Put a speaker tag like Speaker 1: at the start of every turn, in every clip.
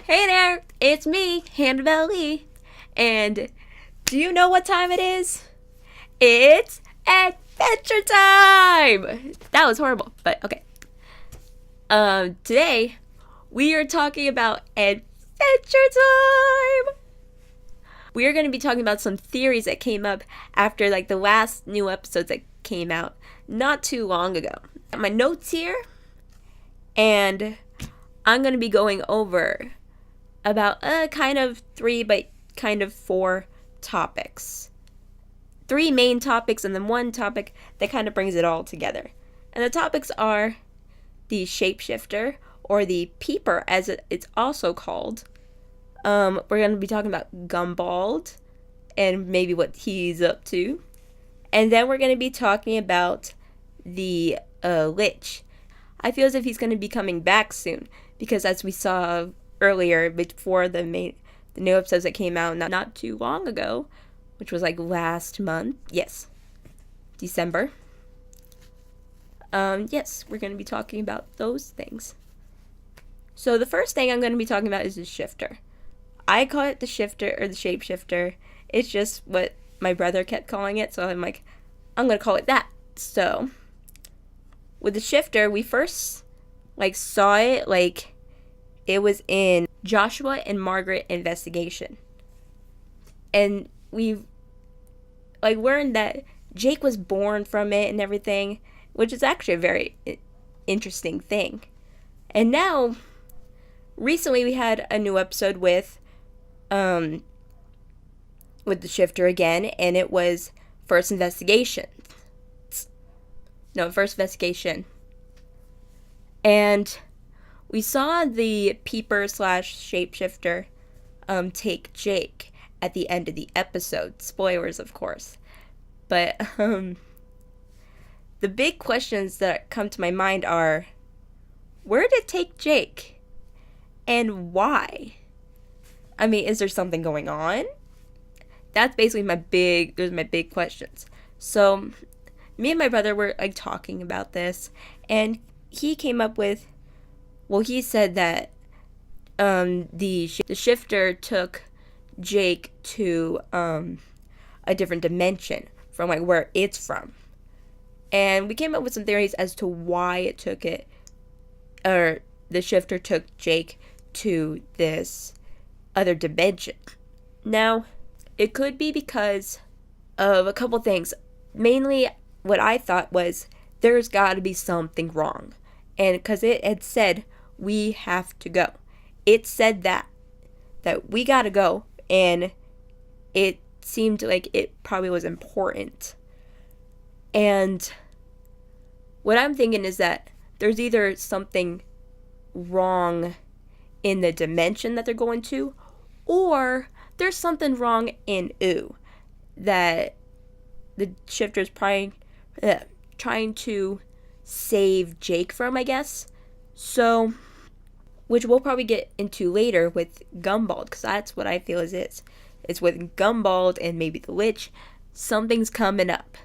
Speaker 1: Hey there, it's me, HannahBellLeigh. And do you know what time it is? It's adventure time! That was horrible, but okay. Today we are talking about adventure time! We are going to be talking about some theories that came up after the last new episodes that came out not too long ago. I got my notes here, and I'm going to be going over about kind of 3 but kind of 4 topics. 3 main topics and then 1 topic that kind of brings it all together. And the topics are the shapeshifter, or the Peeper as it's also called. We're going to be talking about Gumbald and maybe what he's up to. And then we're going to be talking about the Lich. I feel as if he's going to be coming back soon, because as we saw earlier, before the new episodes that came out not too long ago, which was last month, yes, December. Yes, we're going to be talking about those things. So the first thing I'm going to be talking about is the shifter. I call it the shifter or the shapeshifter. It's just what my brother kept calling it, so I'm going to call it that. So with the shifter, we first saw it it was in Joshua and Margaret investigation. And we learned that Jake was born from it and everything, which is actually a very interesting thing. And now, recently we had a new episode with the shifter again, and it was First Investigation. And we saw the Peeper / shapeshifter take Jake at the end of the episode. Spoilers, of course. But the big questions that come to my mind are, where did it take Jake? And why? I mean, is there something going on? That's basically those are my big questions. So me and my brother were talking about this, and he came up with, he said that the shifter took Jake to a different dimension from where it's from. And we came up with some theories as to why it took it, or the shifter took Jake to this other dimension. Now, it could be because of a couple things. Mainly, what I thought was, there's got to be something wrong. And because it had said, we have to go. It said that we gotta go, and it seemed like it probably was important. And what I'm thinking is that there's either something wrong in the dimension that they're going to, or there's something wrong in that the shifter's trying to save Jake from, I guess. So, which we'll probably get into later with Gumbald, because that's what I feel is it. It's with Gumbald and maybe the Lich, something's coming up.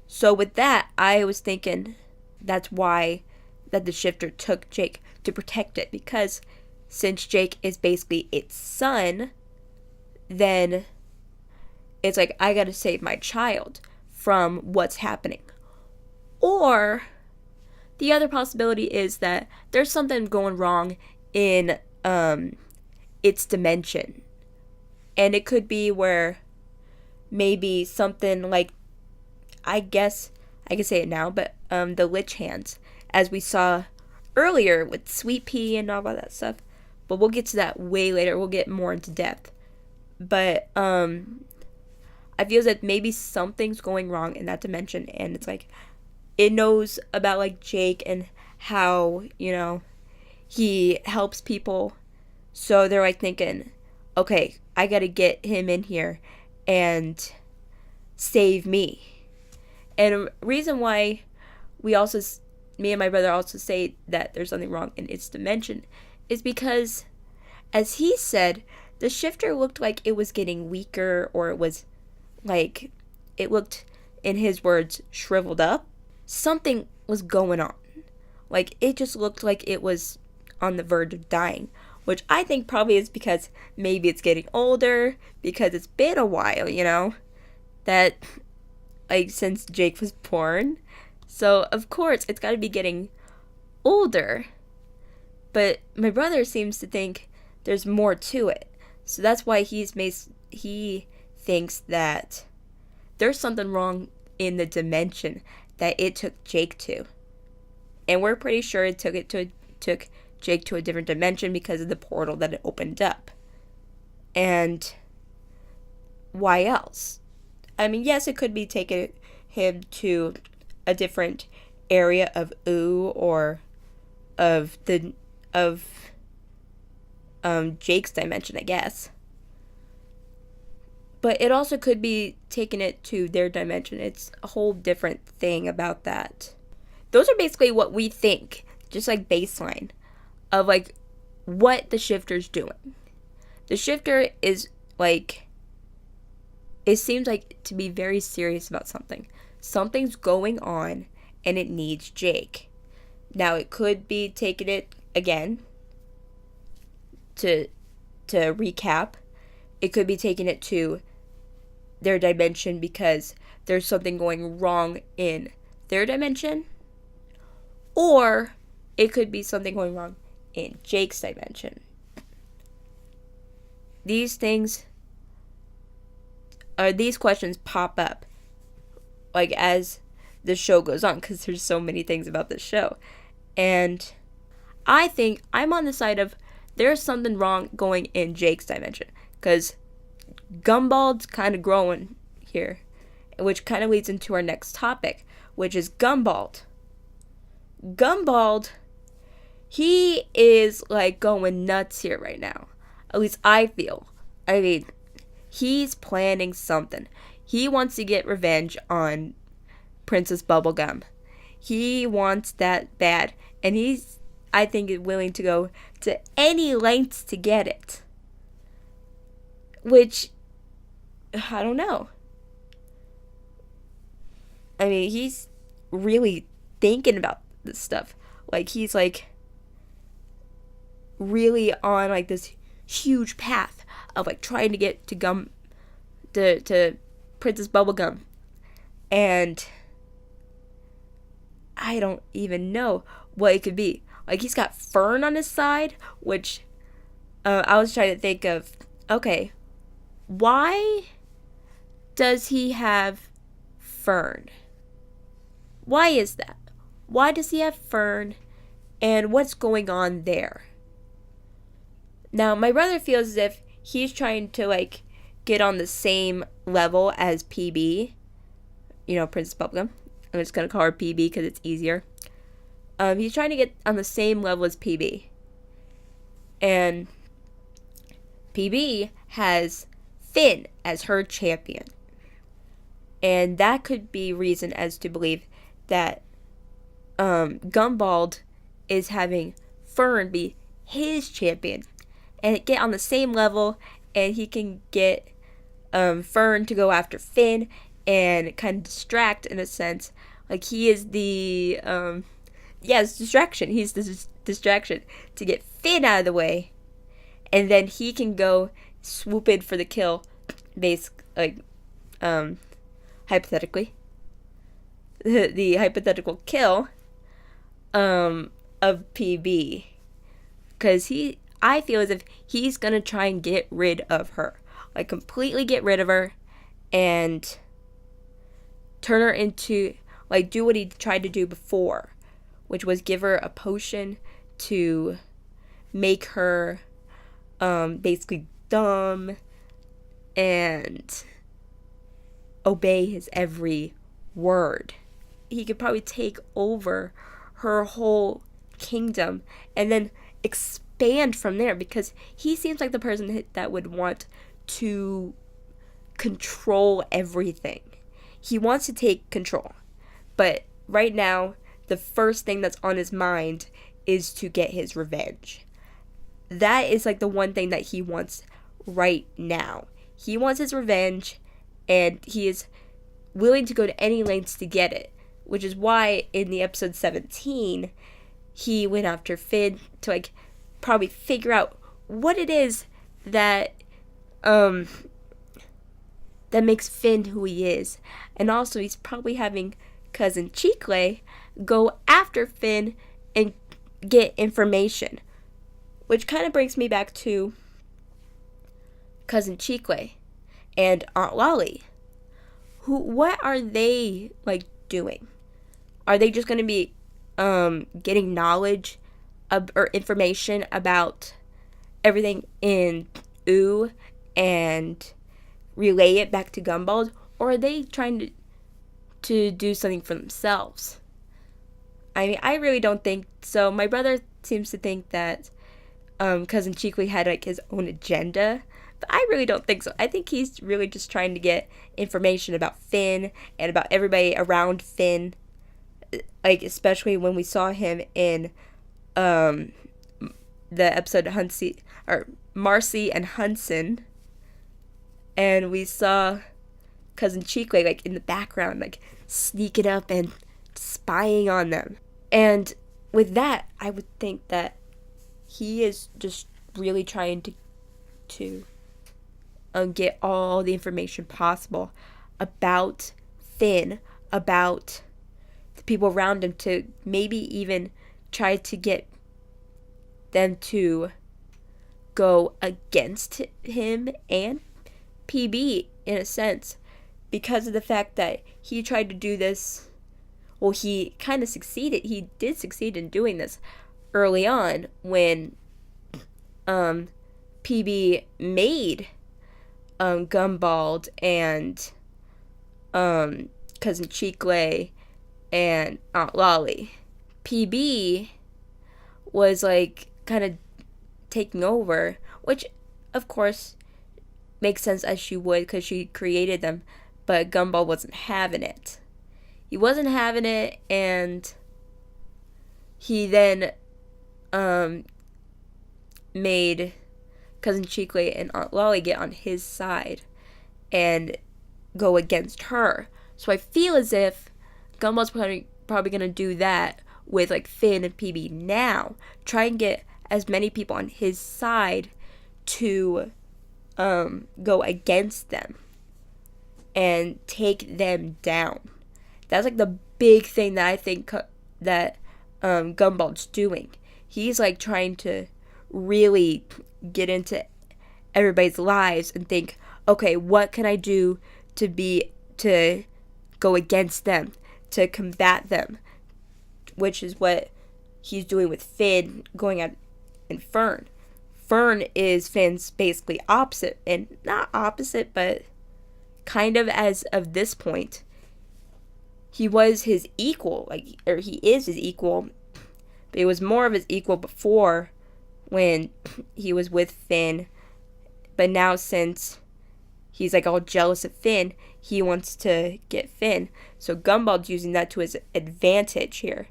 Speaker 1: So with that, I was thinking that's why that the shifter took Jake, to protect it, because since Jake is basically its son, then it's I gotta save my child from what's happening. Or the other possibility is that there's something going wrong in its dimension. And it could be where maybe something I guess I can say it now, but the Lich hands, as we saw earlier with Sweet Pea and all that stuff. But we'll get to that way later. We'll get more into depth. But I feel that maybe something's going wrong in that dimension, and it's it knows about Jake and how, he helps people. So they're me, okay, I gotta get him in here and save me. And a reason why me and my brother also say that there's something wrong in its dimension is because, as he said, the shifter looked like it was getting weaker, or it was it looked, in his words, shriveled up. Something was going on. It just looked like it was on the verge of dying, which I think probably is because maybe it's getting older, because it's been a while, that, like, since Jake was born. So, of course, it's got to be getting older. But my brother seems to think there's more to it. So that's why he thinks that there's something wrong in the dimension that it took Jake to. And we're pretty sure it took Jake to a different dimension because of the portal that it opened up. And why else? I mean, yes, it could be taking him to a different area of Ooh or of Jake's dimension, I guess. But it also could be taking it to their dimension. It's a whole different thing about that. Those are basically what we think, just like baseline of like what the shifter's doing. The shifter is like, it seems like to be very serious about something. Something's going on and it needs Jake. Now it could be taking it again to recap. It could be taking it to their dimension because there's something going wrong in their dimension. Or it could be something going wrong in Jake's dimension. These questions pop up like as the show goes on because there's so many things about this show. And I think I'm on the side of there's something wrong going in Jake's dimension because Gumbald's kind of growing here, which kind of leads into our next topic, which is Gumbald. Gumbald, he is like going nuts here right now. At least I feel. I mean, he's planning something. He wants to get revenge on Princess Bubblegum. He wants that bad. And he's, I think, willing to go to any lengths to get it. Which, I don't know. I mean, he's really thinking about this stuff. Like, he's, like, really on, like, this huge path of, like, trying to get to Princess Bubblegum. And I don't even know what it could be. Like, he's got Fern on his side, which I was trying to think of, okay, why does he have Fern? Why is that? Why does he have Fern? And what's going on there? Now, my brother feels as if he's trying to, like, get on the same level as PB. Princess Bubblegum. I'm just going to call her PB because it's easier. He's trying to get on the same level as PB. And PB has Finn as her champion. And that could be reason as to believe that Gumbald is having Fern be his champion. And get on the same level. And he can get Fern to go after Finn. And kind of distract in a sense. Like he is the... it's distraction. He's the distraction to get Finn out of the way. And then he can go swoop in for the kill. Hypothetically. The hypothetical kill of PB. Because I feel as if he's going to try and get rid of her. Like completely get rid of her. And turn her into... like do what he tried to do before. Which was give her a potion to make her basically dumb and obey his every word. He could probably take over her whole kingdom and then expand from there because he seems like the person that would want to control everything. He wants to take control. But right now, the first thing that's on his mind is to get his revenge. That is like the one thing that he wants right now. He wants his revenge, and he is willing to go to any lengths to get it. Which is why in the episode 17, he went after Finn to like probably figure out what it is that um that makes Finn who he is. And also he's probably having cousin Chicle go after Finn and get information. Which kind of brings me back to cousin Chicle and Aunt Lolly. What are they like doing? Are they just going to be getting knowledge or information about everything in Ooh and relay it back to Gumbald, or are they trying to do something for themselves? I mean, I really don't think so. My brother seems to think that cousin Chicle had like his own agenda, but I really don't think so. I think he's really just trying to get information about Finn and about everybody around Finn, like especially when we saw him in the episode Marcy and Hudson, and we saw cousin Chicle like in the background, like sneaking up and spying on them. And with that, I would think that he is just really trying to get all the information possible about Finn, about the people around him, to maybe even try to get them to go against him and PB in a sense, because of the fact that he tried to do this. Well, he kind of succeeded. He did succeed in doing this early on when PB made Gumbald and cousin Chicle and Aunt Lolly. PB was like kind of taking over, which of course makes sense as she would because she created them, but Gumball wasn't having it. He wasn't having it, and he then made cousin Chicle and Aunt Lolly get on his side and go against her. So I feel as if Gumball's probably going to do that with like Finn and PB now. Try and get as many people on his side to go against them and take them down. That's like the big thing that I think that Gumbald's doing. He's like trying to really get into everybody's lives and think, okay, what can I do to go against them, to combat them, which is what he's doing with Finn going out and Fern. Fern is Finn's basically opposite, and not opposite, but kind of as of this point. He was his equal, or he is his equal, but he was more of his equal before when he was with Finn. But now since he's like all jealous of Finn, he wants to get Finn. So Gumbald's using that to his advantage here.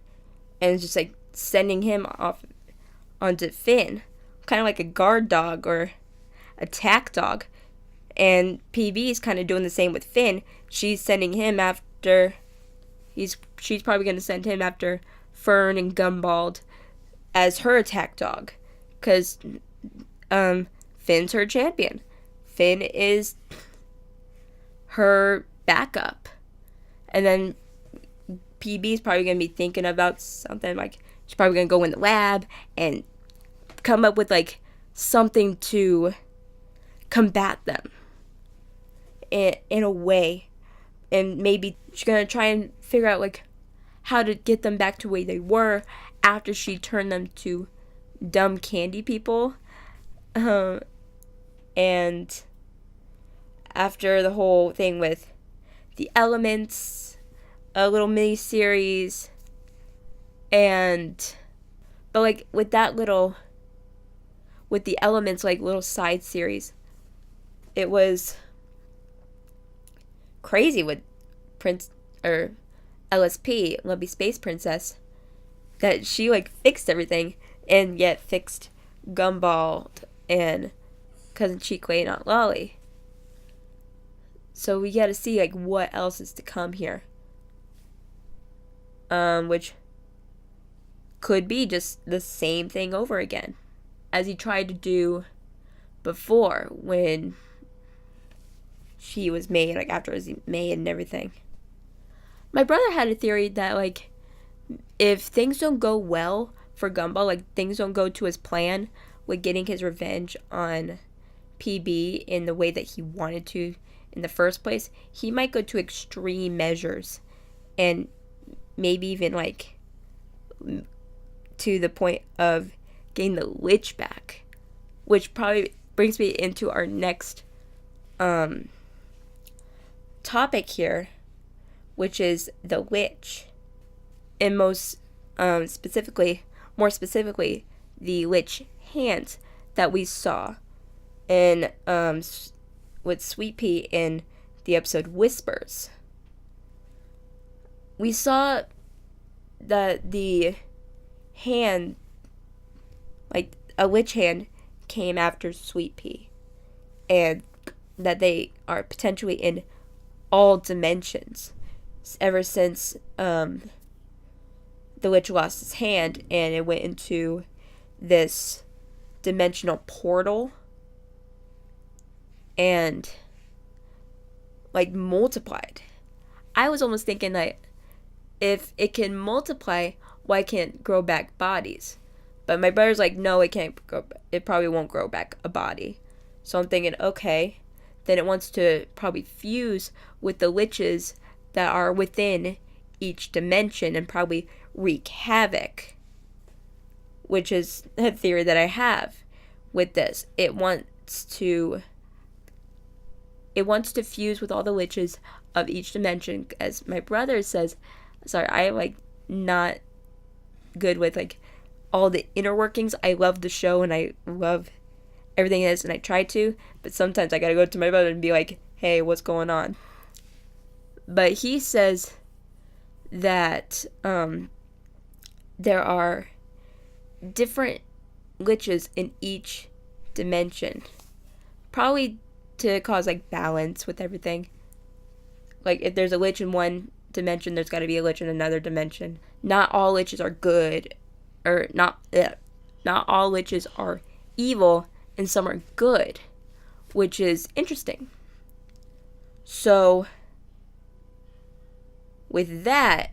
Speaker 1: And it's just like sending him off onto Finn. Kind of like a guard dog or attack dog. And PB is kind of doing the same with Finn. She's sending him after... She's probably going to send him after Fern and Gumbald as her attack dog. Because Finn's her champion. Finn is her backup. And then PB's probably going to be thinking about something like... She's probably going to go in the lab and come up with like something to combat them in a way. And maybe she's going to try and figure out like how to get them back to where they were after she turned them to dumb candy people. And after the whole thing with the elements, a little mini series, but like with the elements, like little side series, it was crazy with LSP, Lovely Space Princess, that she like fixed everything and yet fixed Gumbald and cousin Chicle and Aunt Lolly. So we gotta see like what else is to come here. Which could be just the same thing over again. as he tried to do before when she was made, like after it was made and everything. My brother had a theory that, like, if things don't go well for Gumball, like things don't go to his plan with getting his revenge on PB in the way that he wanted to in the first place, he might go to extreme measures and maybe even like to the point of getting the Lich back, which probably brings me into our next topic here, which is the Lich, and more specifically, the Lich hands that we saw in with Sweet Pea in the episode Whispers. We saw that the hand, like a Lich hand, came after Sweet Pea, and that they are potentially in all dimensions ever since the Lich lost his hand and it went into this dimensional portal and like multiplied. I was almost thinking that if it can multiply, why can't it grow back bodies? But my brother's like, no, it can't grow. It probably won't grow back a body. So I'm thinking, okay, then it wants to probably fuse with the Liches that are within each dimension and probably wreak havoc, which is a theory that I have with this. It wants to fuse with all the Liches of each dimension, as my brother says. Sorry, I like not good with like all the inner workings. I love the show and I love everything it is, and I try to, but sometimes I gotta go to my brother and be like, hey, what's going on? But he says that there are different Liches in each dimension, probably to cause like balance with everything. Like if there's a Lich in one dimension, there's got to be a Lich in another dimension. Not all Liches are good, or not all Liches are evil, and some are good, which is interesting. So with that,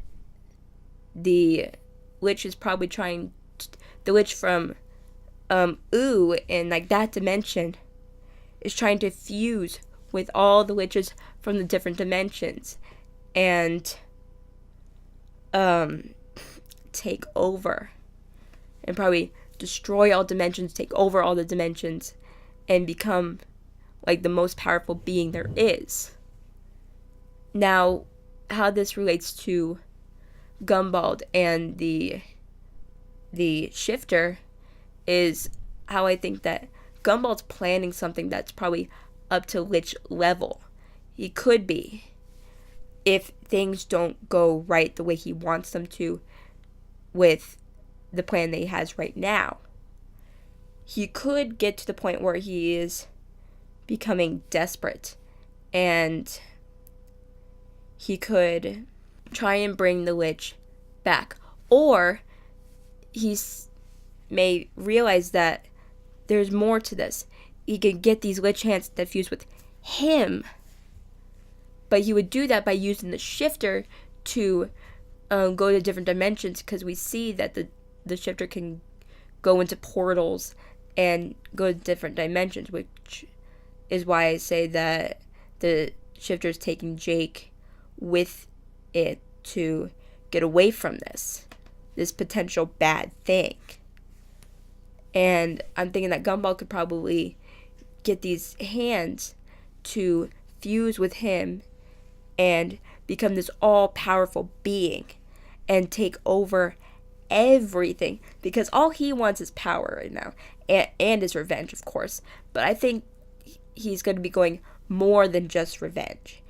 Speaker 1: the Lich is probably trying the Lich from Ooh in like that dimension is trying to fuse with all the Liches from the different dimensions and take over and probably destroy all dimensions, take over all the dimensions, and become like the most powerful being there is. Now, how this relates to Gumbald and the shifter is how I think that Gumbald's planning something that's probably up to Lich level. He could be, if things don't go right the way he wants them to with the plan that he has right now. He could get to the point where he is becoming desperate, and he could try and bring the Lich back. Or he may realize that there's more to this. He could get these Lich hands that fuse with him, but he would do that by using the shifter to go to different dimensions, because we see that the shifter can go into portals and go to different dimensions, which is why I say that the shifter is taking Jake with it to get away from this potential bad thing. And I'm thinking that Gumball could probably get these hands to fuse with him and become this all-powerful being and take over everything, because all he wants is power right now, and his revenge, of course. But I think he's going to be going more than just revenge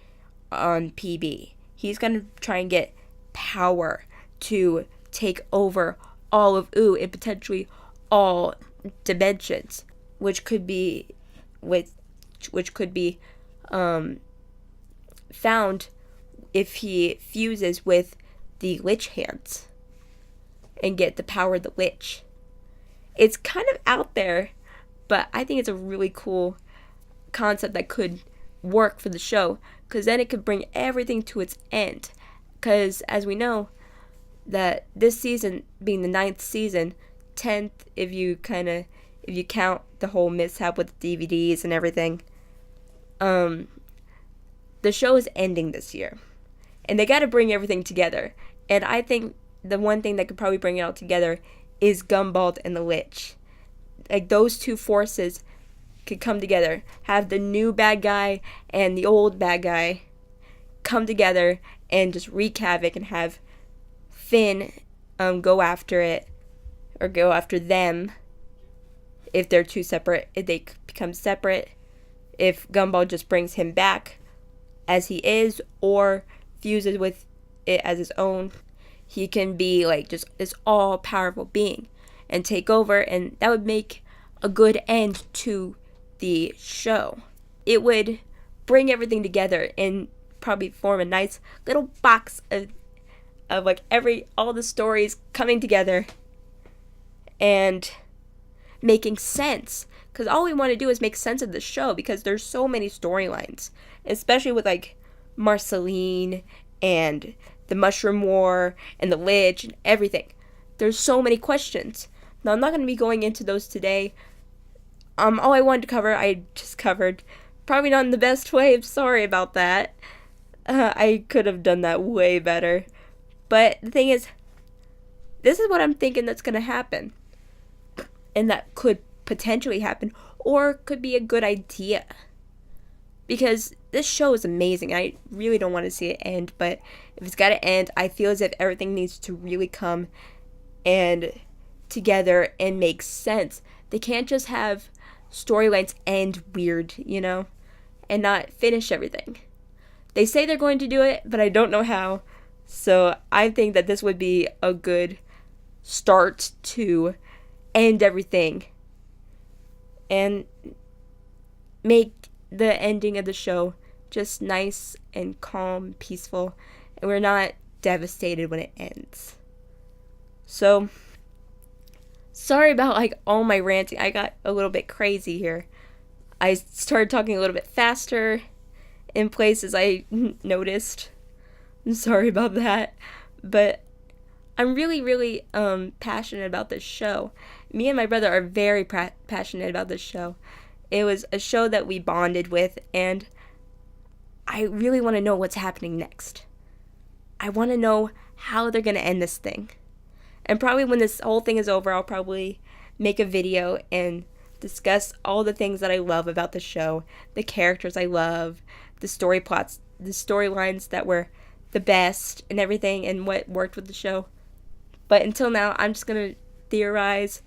Speaker 1: on PB. He's going to try and get power to take over all of Ooh and potentially all dimensions, which could be found if he fuses with the Lich hands and get the power of the Lich. It's kind of out there, but I think it's a really cool concept that could work for the show, because then it could bring everything to its end. Because as we know, that this season being the 9th season, 10th if you count the whole mishap with the DVDs and everything, the show is ending this year, and they got to bring everything together. And I think the one thing that could probably bring it all together is Gumbald and the Lich. Like, those two forces could come together, have the new bad guy and the old bad guy come together and just wreak havoc, and have Finn go after it, or go after them if they're two separate, if they become separate, if Gumball just brings him back as he is, or fuses with it as his own. He can be like just this all-powerful being and take over, and that would make a good end to the show. It would bring everything together and probably form a nice little box of like all the stories coming together and making sense. Because all we want to do is make sense of the show, because there's so many storylines, especially with like Marceline and the Mushroom War and the Lich and everything. There's so many questions. Now, I'm not going to be going into those today. All I wanted to cover, I just covered. Probably not in the best way. I'm sorry about that. I could have done that way better. But the thing is, this is what I'm thinking that's going to happen. And that could potentially happen, or could be a good idea. Because this show is amazing. I really don't want to see it end, but if it's got to end, I feel as if everything needs to really come and together and make sense. They can't just have storylines end weird, and not finish everything. They say they're going to do it, but I don't know how. So I think that this would be a good start to end everything and make the ending of the show just nice and calm, peaceful, and we're not devastated when it ends. So, sorry about like all my ranting. I got a little bit crazy here. I started talking a little bit faster in places I noticed. I'm sorry about that. But I'm really, really passionate about this show. Me and my brother are very passionate about this show. It was a show that we bonded with, and I really want to know what's happening next. I want to know how they're going to end this thing. And probably when this whole thing is over, I'll probably make a video and discuss all the things that I love about the show, the characters I love, the story plots, the storylines that were the best and everything, and what worked with the show. But until now, I'm just going to theorize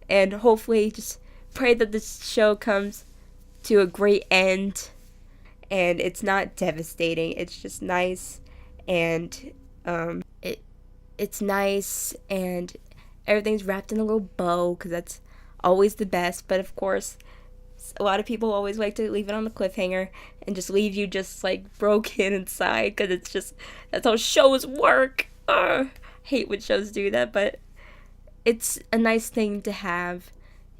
Speaker 1: and hopefully just pray that this show comes to a great end and it's not devastating. It's just nice, and it's nice, and everything's wrapped in a little bow, because that's always the best. But of course, a lot of people always like to leave it on the cliffhanger and just leave you just like broken inside, because it's just, that's how shows work. I hate when shows do that, but it's a nice thing to have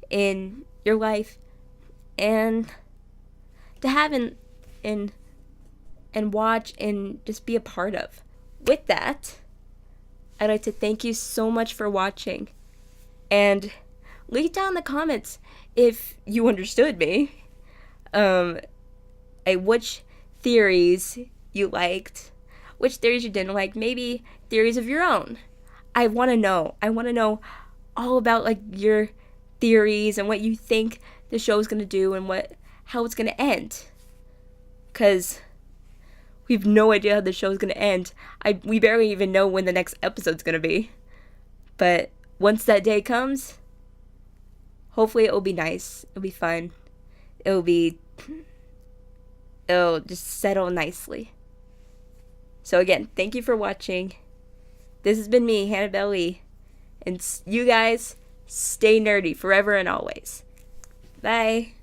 Speaker 1: in your life and to have and watch and just be a part of. With that, I'd like to thank you so much for watching, and leave down in the comments if you understood me, which theories you liked, which theories you didn't like, maybe theories of your own. I want to know all about like your theories and what you think the show is going to do and how it's going to end, because we have no idea how the show is going to end. We barely even know when the next episode's going to be, but once that day comes, hopefully it will be nice, it'll be fun, it'll just settle nicely. So again, thank you for watching. This has been me, HannahBellLeigh, and you guys stay nerdy forever and always. Bye.